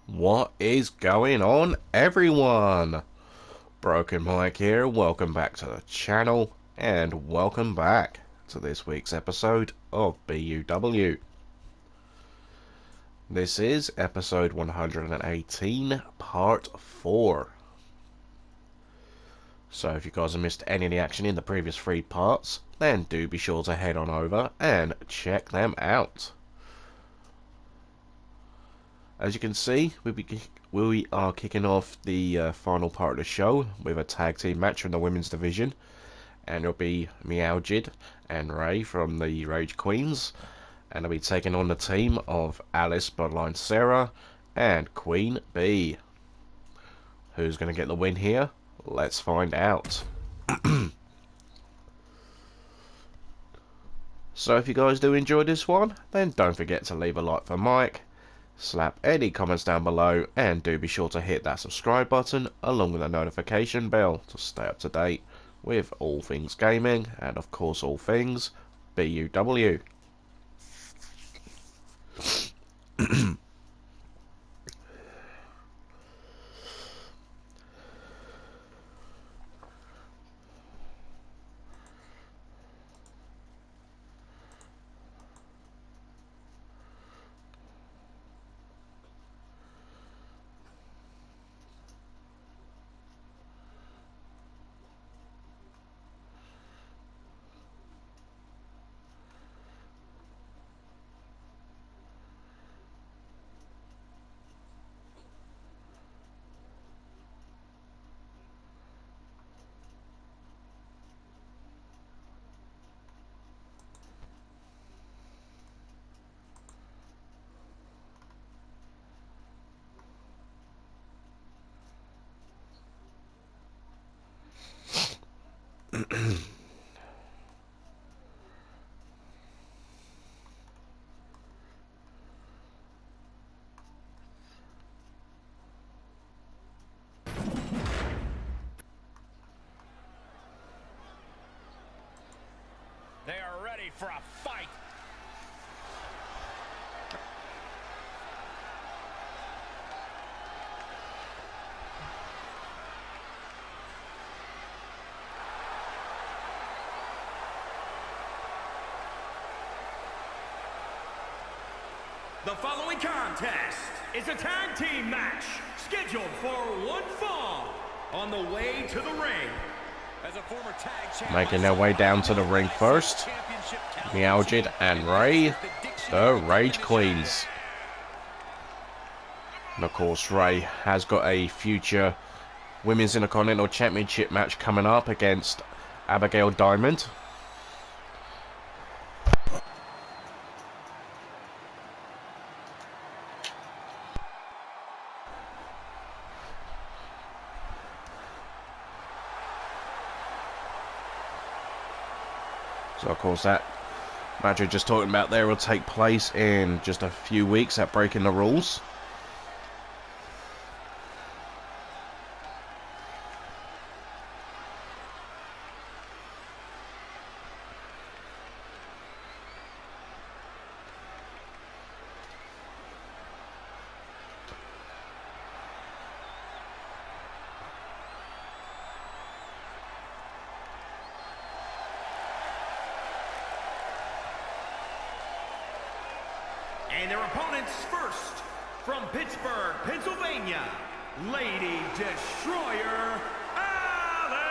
What is going on, everyone? Broken Mike here. Welcome back to the channel, and welcome back to this week's episode of BUW. This is episode 118, part 4. So if you guys have missed any of the action in the previous 3 parts, then do be sure to head on over and check them out. As you can see, we are kicking off the final part of the show with a tag team match from the women's division, and it'll be BUW and Ray from the Rage Queens, and they'll be taking on the team of Alice, Bloodline Sarah, and Queen Bee. Who's going to get the win here? Let's find out. So if you guys do enjoy this one, then don't forget to leave a like for Mike. Slap any comments down below, and do be sure to hit that subscribe button along with the notification bell to stay up to date with all things gaming and of course all things BUW. They are ready for a fight. The following contest is a tag team match scheduled for one fall on the way to the ring. As a former tag champion, Making their way down to the ring first, BUW and Ray, the Rage Queens. And of course Ray has got a future Women's Intercontinental Championship match coming up against Abigail Diamond. So of course that match we're just talking about there will take place in just a few weeks at Breaking the Rules. And their opponents first, from Pittsburgh, Pennsylvania, Lady Destroyer, Alice!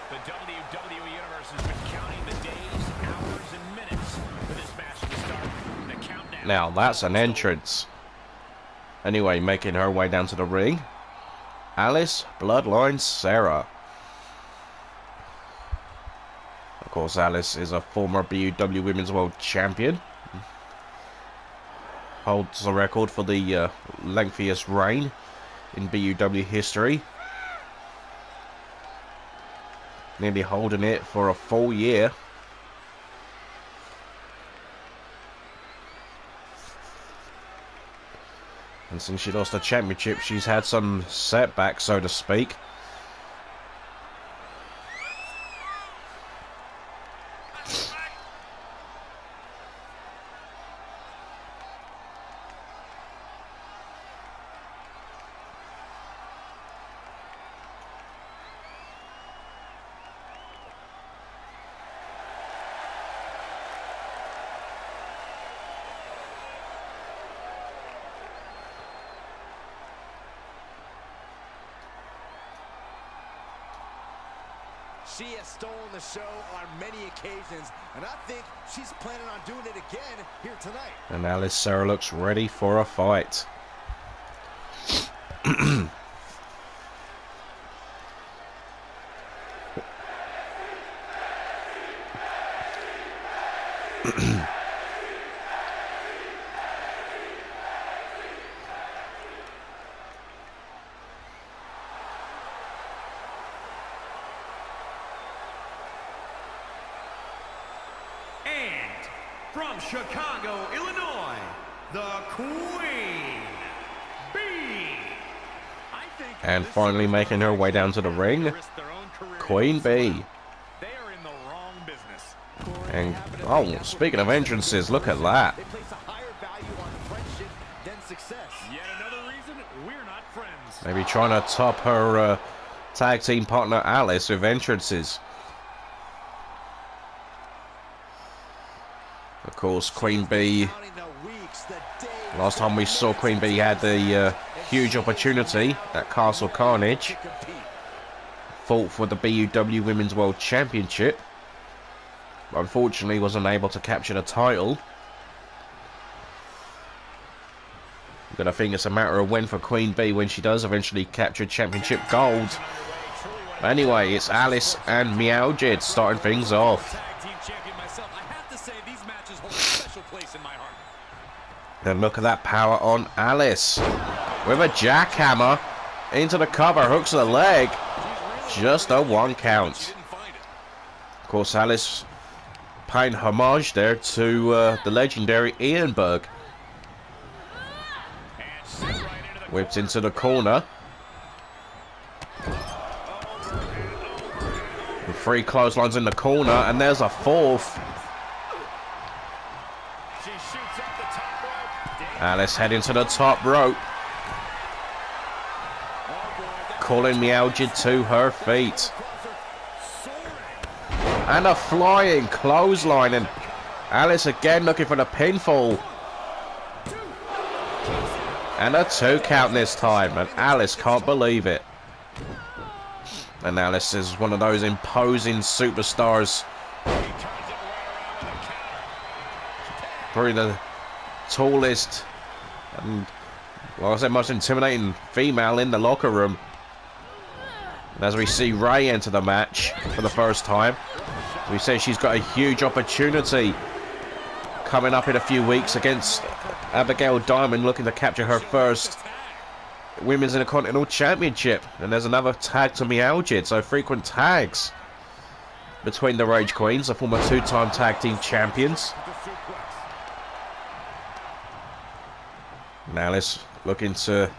The WWE Universe has been counting the days, hours, and minutes for this match to start. The countdown. Now that's an entrance. Anyway, making her way down to the ring, Alice, Bloodline Sarah. Of course, Alice is a former BUW Women's World Champion. Holds the record for the lengthiest reign in BUW history. Nearly holding it for a full year. And since she lost the championship, she's had some setbacks, so to speak. She has stolen the show on many occasions, and I think she's planning on doing it again here tonight. And Alice Sarah looks ready for a fight. And from Chicago, Illinois, the Queen Bee. And finally making her way down to the ring, Queen Bee. They are in the wrong business. And, oh, speaking of entrances, look at that. They place a higher value on friendship than success. Yet another reason we're not friends. Maybe trying to top her tag team partner Alice with entrances. Of course, Queen Bee, last time we saw Queen Bee had the huge opportunity at Castle Carnage. Fought for the BUW Women's World Championship. Unfortunately, wasn't able to capture the title. I'm gonna think it's a matter of when for Queen Bee when she does eventually capture championship gold. Anyway, it's Alice and Meowjid starting things off. And look at that power on Alice. With a jackhammer into the cover, hooks the leg. Just a 1 count. Of course, Alice paying homage there to the legendary Ian Berg. Whipped into the corner. And 3 clotheslines in the corner, and there's a 4th. Alice heading to the top rope. Calling Meowjid to her feet. And a flying clothesline. And Alice again looking for the pinfall. And a 2 count this time. And Alice can't believe it. And Alice is one of those imposing superstars. Probably the tallest and, well, I said, most intimidating female in the locker room. And as we see Ray enter the match for the first time, we say she's got a huge opportunity coming up in a few weeks against Abigail Diamond, looking to capture her first Women's Intercontinental Championship. And there's another tag to Meowjid, so frequent tags between the Rage Queens, the former 2-time tag team champions. And Alice looking to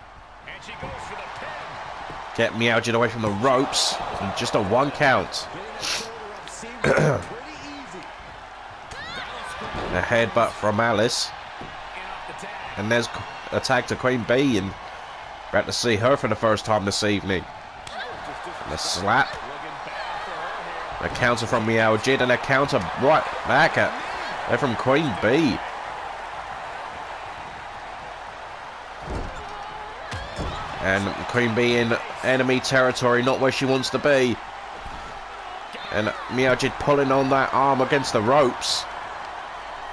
get Meowjid away from the ropes. And just a 1 count. A headbutt from Alice. And there's a tag to Queen Bee, and we're about to see her for the first time this evening. And a slap. A counter from Meowjid, and a counter right back at her from Queen Bee. And Queen Bee in enemy territory, not where she wants to be. And Meowjid pulling on that arm against the ropes.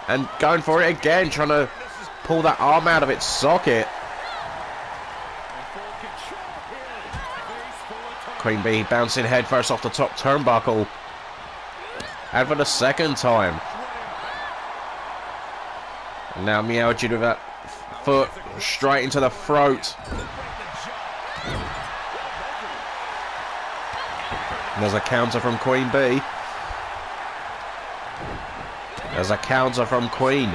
And going for it again, trying to pull that arm out of its socket. Queen Bee bouncing headfirst off the top turnbuckle. And for the 2nd time. And now Meowjid with that foot straight into the throat. And there's a counter from Queen Bee. There's a counter from Queen.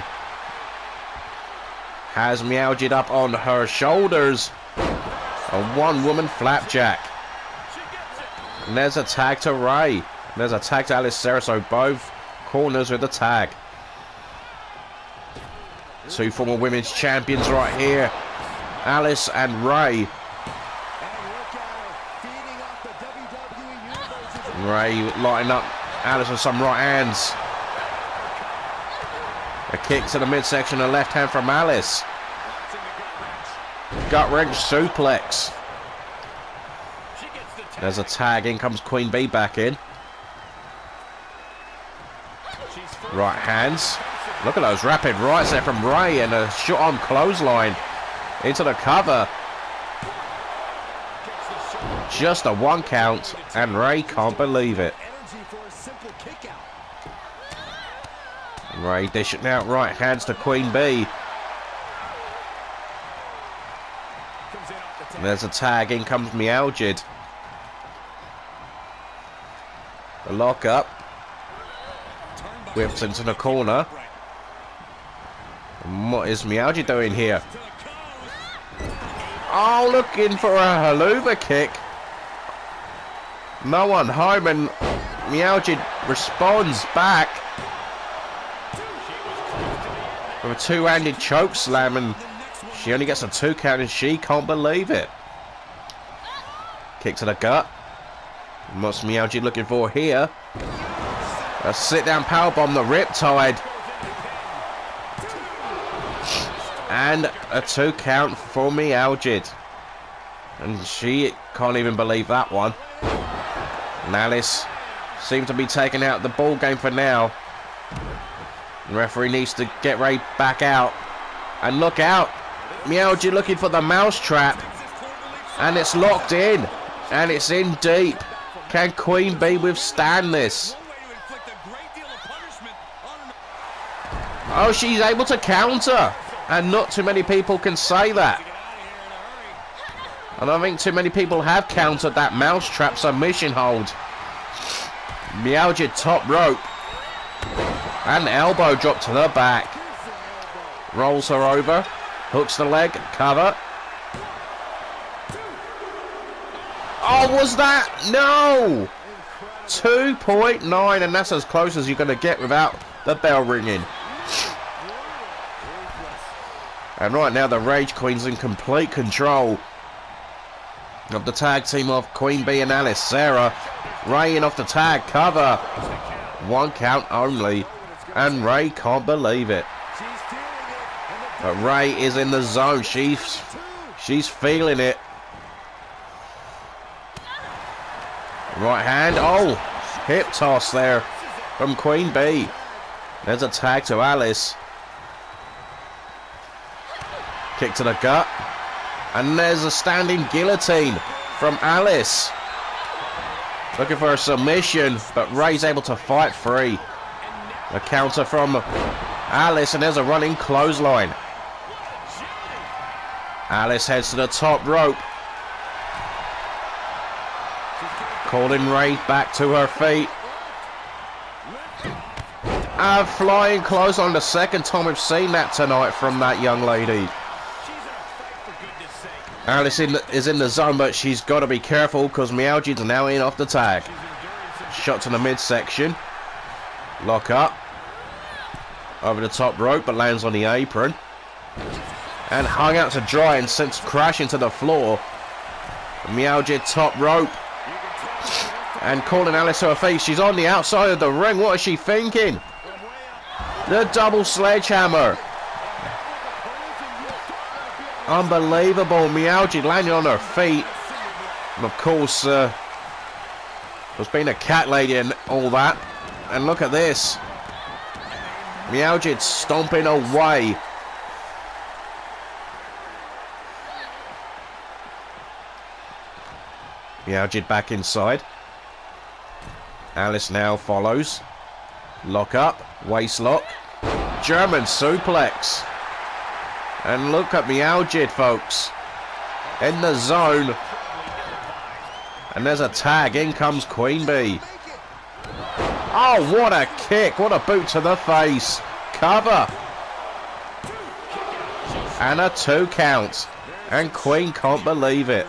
Has Meowjid up on her shoulders. A 1-woman flapjack. And there's a tag to Ray. And there's a tag to Alice Sarah, so both corners with the tag. 2 former women's champions right here. Alice and Ray. Ray lighting up Alice with some right hands. A kick to the midsection, a left hand from Alice. Gut wrench suplex. There's a tag, in comes Queen Bee back in. Right hands. Look at those rapid rights there from Ray, and a short arm clothesline into the cover. Just a 1 count, and Ray can't believe it. Ray dishing out right hands to Queen Bee. There's a tag, in comes Meowjid. The lock up. Whips into the corner. And what is Meowjid doing here? Oh, looking for a haluva kick. No one home, and Meowjid responds back with a 2-handed choke slam, and she only gets a 2 count, and she can't believe it. Kick to the gut. What's Meowjid looking for here? A sit-down powerbomb, the Riptide. And a 2 count for Meowjid. And she can't even believe that one. And Alice seems to be taking out the ball game for now. The referee needs to get Ray back out. And look out. Meowjid looking for the mousetrap. And it's locked in. And it's in deep. Can Queen Bee withstand this? Oh, she's able to counter. And not too many people can say that. I don't think too many people have countered that mousetrap submission hold. Meowjid top rope. And elbow drop to the back. Rolls her over. Hooks the leg. Cover. Oh, was that? No! 2.9, and that's as close as you're going to get without the bell ringing. And right now the Rage Queen's in complete control of the tag team of Queen Bee and Alice. Sarah Ray in off the tag. Cover. 1 count only. And Ray can't believe it. But Ray is in the zone. She's feeling it. Right hand. Oh, hip toss there from Queen Bee. There's a tag to Alice. Kick to the gut. And there's a standing guillotine from Alice. Looking for a submission, but Ray's able to fight free. A counter from Alice, and there's a running clothesline. Alice heads to the top rope. Calling Ray back to her feet. A flying clothesline, the second time we've seen that tonight from that young lady. Alice is in the zone, but she's got to be careful because Meowjid's now in off the tag. Shot to the midsection. Lock up. Over the top rope, but lands on the apron. And hung out to dry and sent crashing to the floor. Meowjid top rope. And calling Alice to her feet. She's on the outside of the ring. What is she thinking? The double sledgehammer. Unbelievable. Meowjid landing on her feet. And of course, there's been a cat lady and all that. And look at this. Meowjid stomping away. Meowjid back inside. Alice now follows. Lock up. Waist lock. German suplex. And look at Meowjid, folks. In the zone. And there's a tag. In comes Queen Bee. Oh, what a kick. What a boot to the face. Cover. And a 2 count. And Queen can't believe it.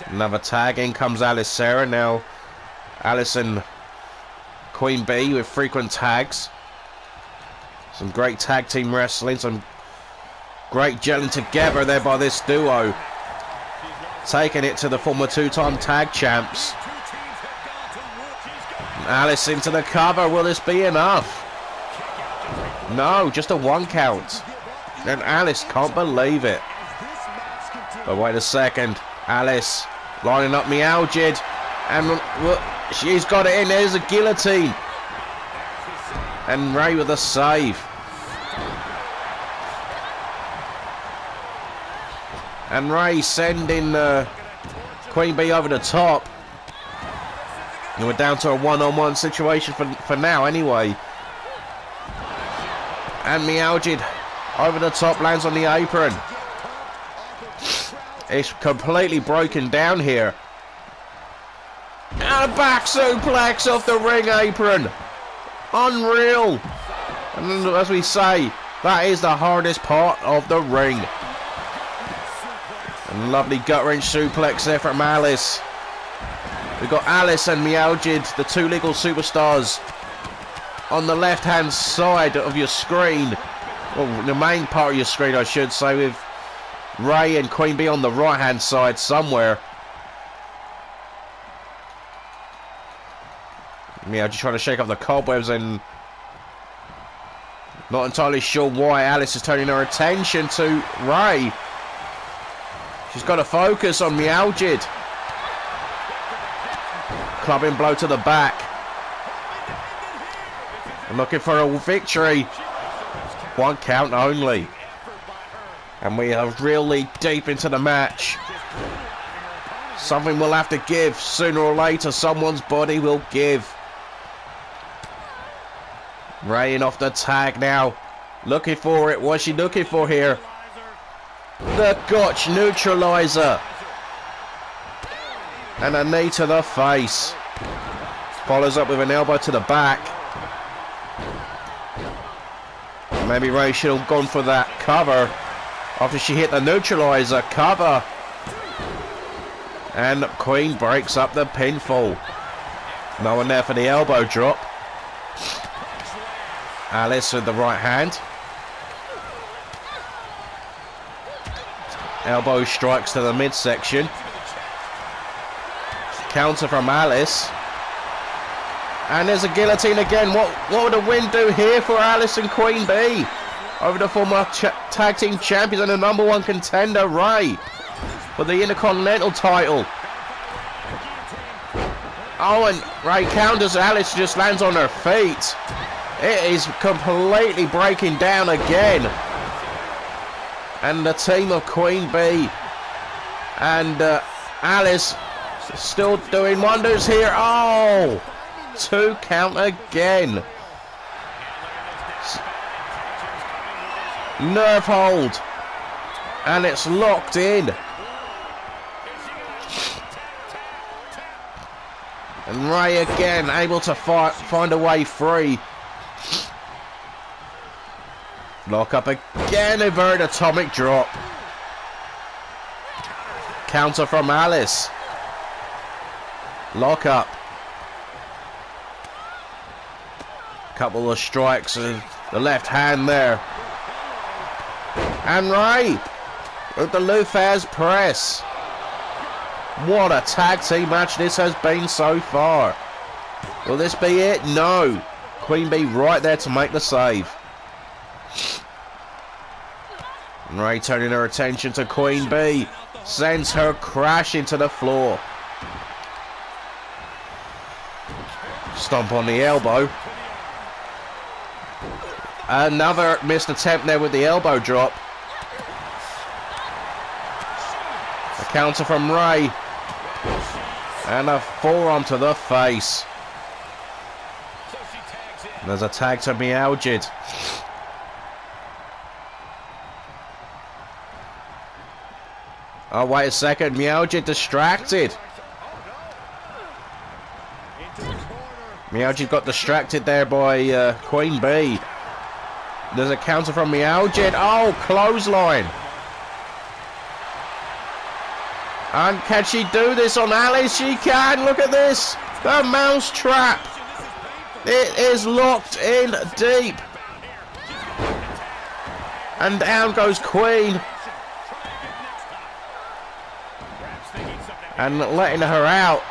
Another tag. In comes Alice Sarah. Now Alice and Queen Bee with frequent tags. Some great tag team wrestling. Some great gelling together there by this duo. Taking it to the former 2-time tag champs. Alice into the cover. Will this be enough? No, just a 1 count. And Alice can't believe it. But wait a second. Alice lining up Meowjid. And She's got it in. There's a guillotine. And Ray with a save. And Ray sending Queen Bee over the top. And we're down to a one-on-one situation for now anyway. And Mialgid over the top, lands on the apron. It's completely broken down here. And a back suplex off the ring apron. Unreal. And as we say, that is the hardest part of the ring. And lovely gut wrench suplex there from Alice. We've got Alice and Mialgid, the two legal superstars, on the left hand side of your screen. Well, the main part of your screen, I should say, with Ray and Queen Bee on the right hand side somewhere. Mialgid trying to shake off the cobwebs, and not entirely sure why Alice is turning her attention to Ray. She's got to focus on Mialgid. Clubbing blow to the back. And looking for a victory. 1 count only. And we are really deep into the match. Something will have to give. Sooner or later, someone's body will give. Ray in off the tag now. Looking for it. What's she looking for here? The Gotch neutralizer. And a knee to the face. Follows up with an elbow to the back. Maybe Ray should have gone for that cover after she hit the neutralizer. Cover. And Queen breaks up the pinfall. No one there for the elbow drop. Alice with the right hand. Elbow strikes to the midsection. Counter from Alice. And there's a guillotine again. What would a win do here for Alice and Queen Bee over the former tag team champions and the #1 contender Ray for the Intercontinental title? Oh, and Ray counters. Alice just lands on her feet. It is completely breaking down again. And the team of Queen Bee and Alice still doing wonders here. Oh, 2 count again. Nerve hold. And it's locked in. And Ray again able to find a way free. Lock up again, inverted atomic drop. Counter from Alice. Lock up. Couple of strikes with the left hand there. And Ray with the Lou Thesz press. What a tag team match this has been so far. Will this be it? No. Queen Bee right there to make the save. And Ray turning her attention to Queen Bee. Sends her crashing to the floor. Stomp on the elbow. Another missed attempt there with the elbow drop. A counter from Ray. And a forearm to the face. There's a tag to Mialgid. Oh, wait a second. Mialgid distracted. Mialgid got distracted there by Queen Bee. There's a counter from Mialgid. Oh, clothesline. And can she do this on Alice? She can. Look at this. The mouse trap. It is locked in deep. And down goes Queen. And letting her out.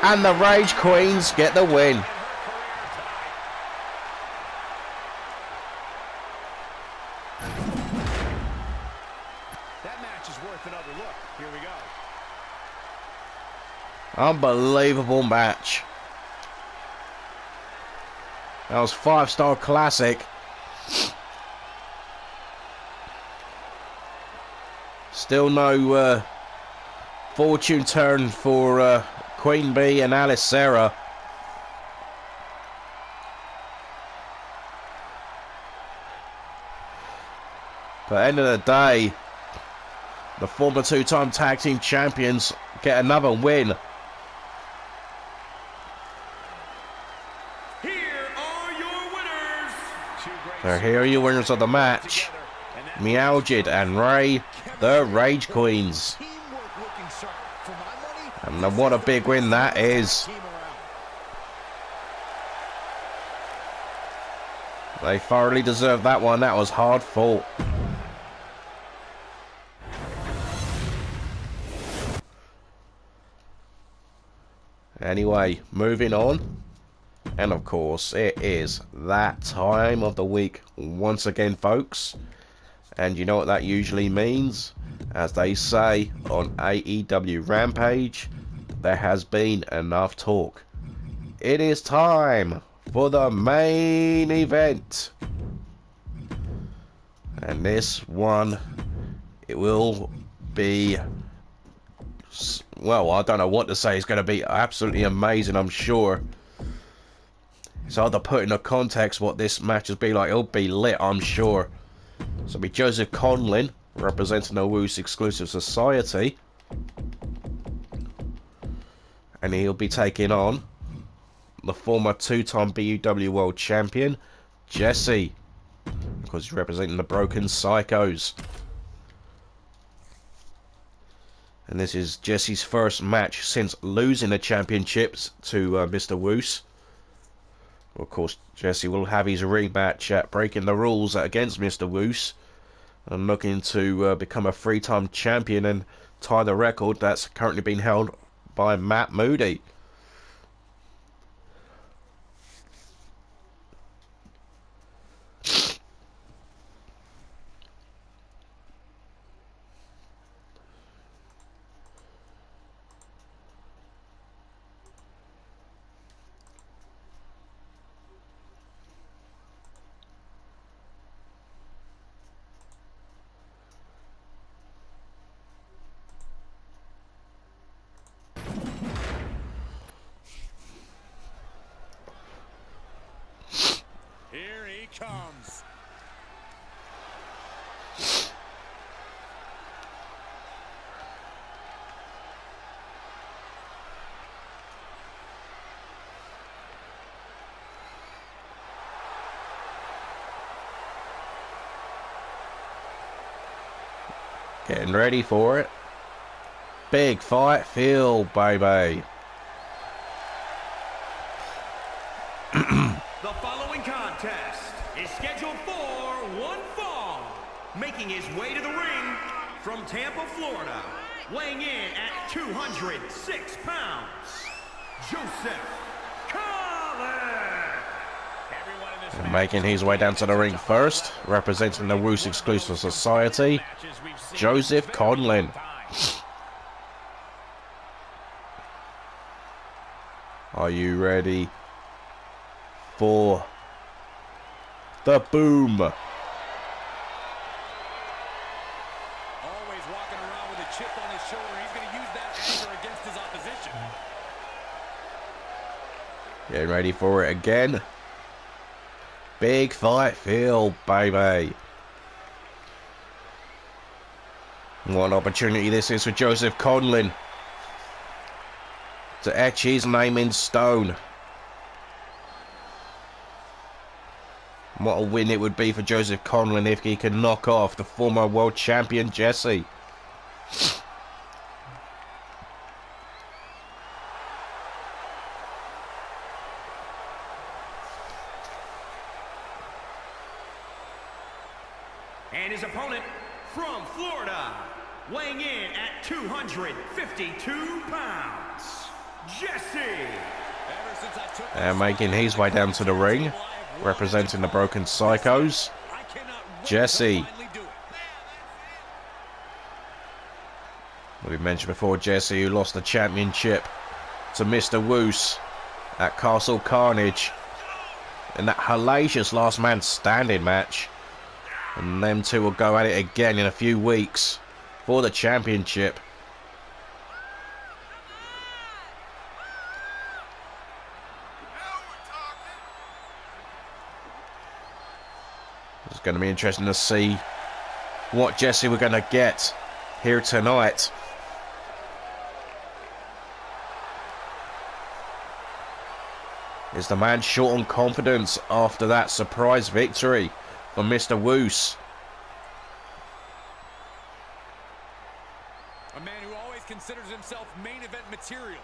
And the Rage Queens get the win. That match is worth another look. Here we go. Unbelievable match. That was 5-star classic. Still no fortune turn for Queen Bee and Alice Sarah. But at the end of the day, the former 2-time tag team champions get another win. So here are your winners of the match, Meowjid and Ray, the Rage Queens. And what a big win that is. They thoroughly deserved that one. That was hard fought. Anyway, moving on. And of course, it is that time of the week once again, folks. And you know what that usually means? As they say on AEW Rampage, there has been enough talk. It is time for the main event. And this one, it will be, well, I don't know what to say. It's going to be absolutely amazing, I'm sure. It's hard to put into context what this match will be like. It'll be lit, I'm sure. So it'll be Joseph Conlon representing the Woos Exclusive Society. And he'll be taking on the former 2-time BUW World Champion, Jesse. Because he's representing the Broken Psychos. And this is Jesse's first match since losing the championships to Mr. Woos. Of course, Jesse will have his rematch at Breaking the Rules against Mr. Woos. And looking to become a 3-time champion and tie the record that's currently being held by Matt Moody. Comes. Getting ready for it. Big fight feel, baby. The following contest is scheduled for one fall. Making his way to the ring from Tampa, Florida, weighing in at 206 pounds, Joseph Conlon. And making his way down to the ring first, representing the Woos Exclusive Society, Joseph Conlon. Are you ready for the boom? Always walking around with a chip on his shoulder. He's going to use that anger against his opposition. Getting ready for it again. Big fight feel, baby. What an opportunity this is for Joseph Conlon to etch his name in stone. What a win it would be for Joseph Conlon if he can knock off the former world champion Jesse. And his opponent from Florida, weighing in at 252 pounds, Jesse. And making his way down to the ring, representing the Broken Psychos, Jesse. We mentioned before, Jesse, who lost the championship to Mr. Woos at Castle Carnage in that hellacious last man standing match. And them two will go at it again in a few weeks for the championship. It's going to be interesting to see what Jesse we're going to get here tonight. Is the man short on confidence after that surprise victory for Mr. Woos? A man who always considers himself main event material.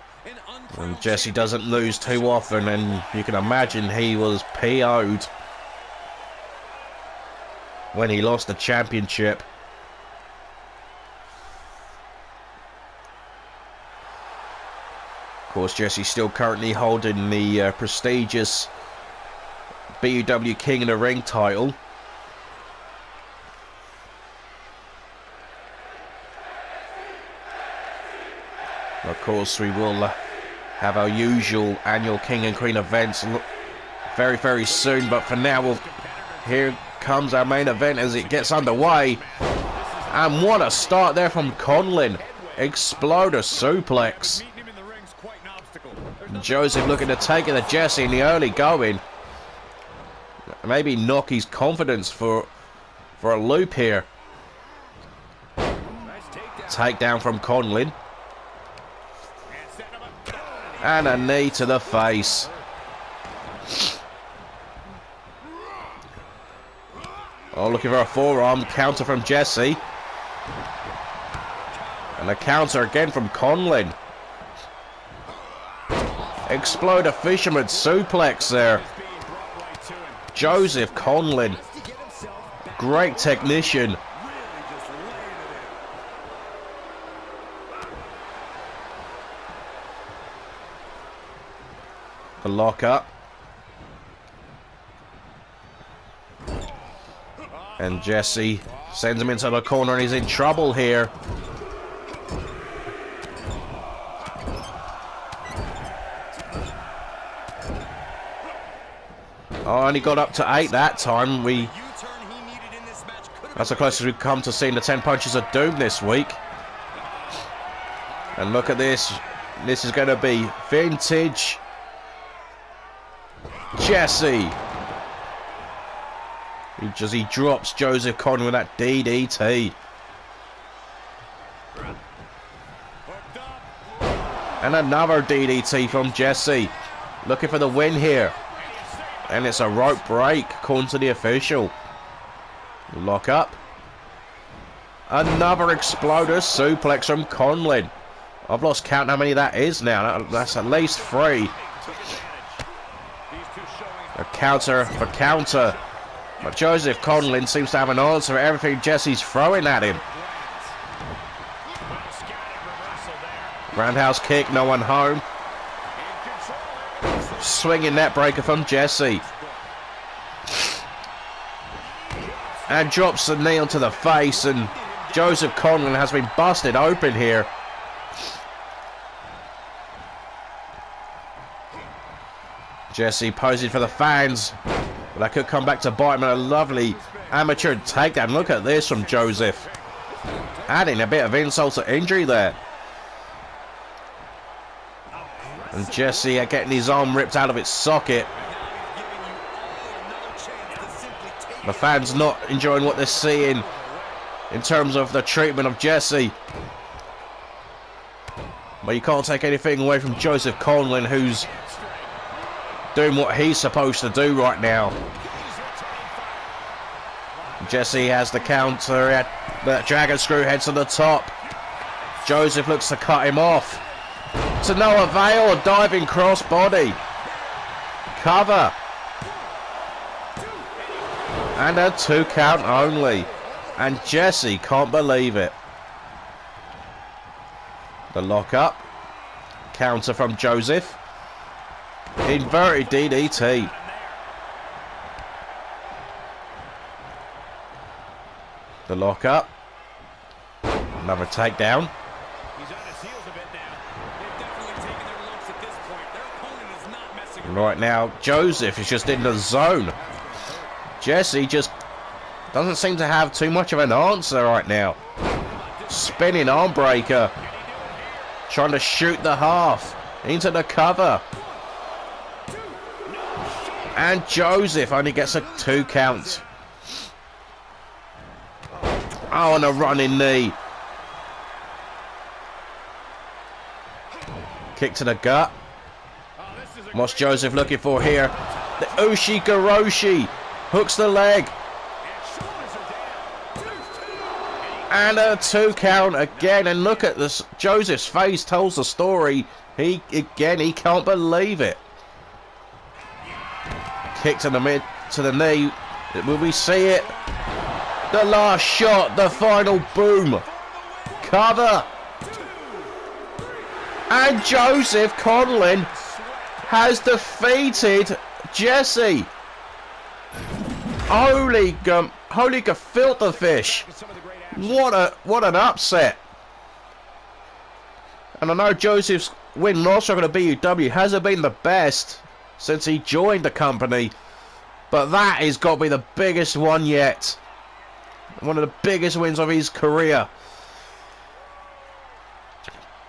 And Jesse doesn't lose too often, and you can imagine he was PO'd when he lost the championship. Of course, Jesse's still currently holding the prestigious BUW King of the Ring title. Of course, we will have our usual annual King and Queen events very, very soon. But for now, here comes our main event as it gets underway. And what a start there from Conlon. Exploder suplex. Joseph looking to take it to Jesse in the early going. Maybe knock his confidence for a loop here. Takedown from Conlon. And a knee to the face. Oh, looking for a forearm counter from Jesse. And a counter again from Conlon. Exploder fisherman suplex there. Joseph Conlon. Great technician. The lock up. And Jesse sends him into the corner and he's in trouble here. Oh, only got up to 8 that time. That's the closest we've come to seeing the 10 punches of doom this week. And look at this. This is going to be vintage Jesse. He drops Joseph Conlon with that DDT. And another DDT from Jesse. Looking for the win here. And it's a rope break, according to the official. Lock up. Another exploder suplex from Conlon. I've lost count how many that is now. That's at least 3. A counter for counter. But Joseph Conlon seems to have an answer for everything Jesse's throwing at him. Roundhouse kick, no one home. Swinging net breaker from Jesse. And drops the knee onto the face, and Joseph Conlon has been busted open here. Jesse posing for the fans. But that could come back to bite him. A lovely amateur takedown. Look at this from Joseph. Adding a bit of insult to injury there. And Jesse getting his arm ripped out of its socket. The fans not enjoying what they're seeing in terms of the treatment of Jesse. But you can't take anything away from Joseph Conlon, who's doing what he's supposed to do right now. Jesse has the counter at the dragon screw, heads to the top. Joseph looks to cut him off. To no avail, a diving crossbody. Cover. And a 2 count only. And Jesse can't believe it. The lock up. Counter from Joseph. Inverted DDT. The lock up. Another takedown. Right now, Joseph is just in the zone. Jesse just doesn't seem to have too much of an answer right now. Spinning arm breaker. Trying to shoot the half. Into the cover. And Joseph only gets a 2 count. Oh, and a running knee. Kick to the gut. What's Joseph looking for here? The Ushi-Garoshi. Hooks the leg. And a 2 count again. And look at this. Joseph's face tells the story. He can't believe it. Kick to the knee. Will we see it? The last shot. The final boom. Cover. And Joseph Conlon has defeated Jesse. Holy gefilte fish. What an upset. And I know Joseph's win-loss record at BUW hasn't been the best since he joined the company, but that has got to be the biggest one yet. One of the biggest wins of his career.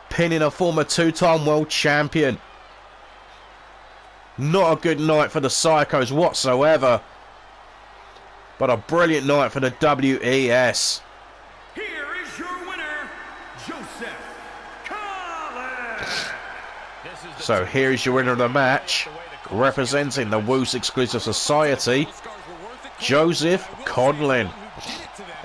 Pinning a former 2-time world champion. Not a good night for the Psychos whatsoever, but a brilliant night for the WES. Here is your winner, Joseph Collins. So here is your winner of the match, representing the Woos Exclusive Society, Joseph Conlon.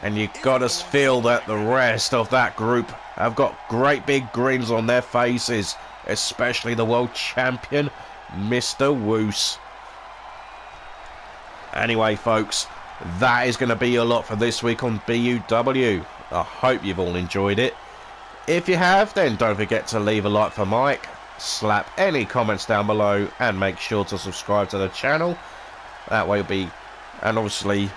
And you got to feel that the rest of that group have got great big grins on their faces, especially the world champion, Mr. Woos. Anyway, folks, that is going to be a lot for this week on BUW. I hope you've all enjoyed it. If you have, then don't forget to leave a like for Mike, slap any comments down below, and make sure to subscribe to the channel. That way and obviously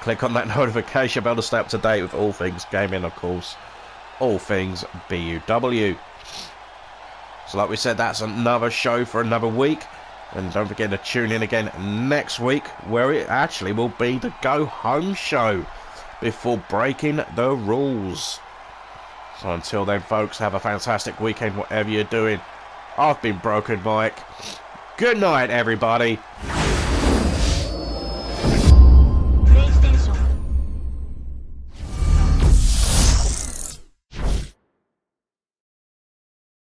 click on that notification bell to stay up to date with all things gaming, of course, all things BUW. So like we said, that's another show for another week. And don't forget to tune in again next week, where it actually will be the go home show before breaking the rules. So until then, folks, have a fantastic weekend, whatever you're doing. I've been Broken Mike. Good night, everybody.